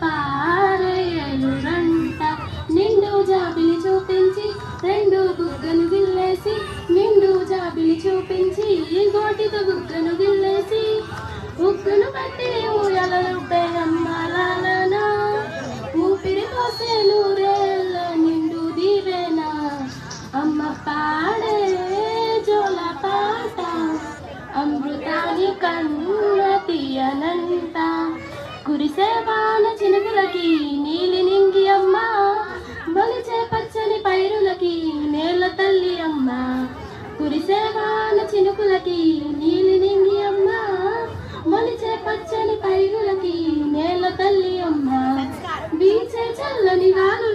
పారేయలురంట. నిండు జాబిలి చూపించి రెండు బుగ్గను గిల్లేసి, నిండు జాబిలి చూపించి గోటితో బుగ్గను గిల్లేసి, బుగ్గను పట్టి ఊయలలుపే అమ్మాలనా, ఊపిరి పోసే నూరేళ్ళ నిండు దీవెనా. అమ్మ పాడే జోల పాట అమృతాని కన్న తీయనంట. కురిసే వాన చినుకులకి నీలి నింగి అమ్మ, మొలిచే పచ్చని పైరులకి నేల తల్లి అమ్మ. కురిసే వాన చినుకులకి నీలి నింగి అమ్మ, మొలిచే పచ్చని పైరులకి నేల తల్లి అమ్మ. వీచే చల్లని గాలు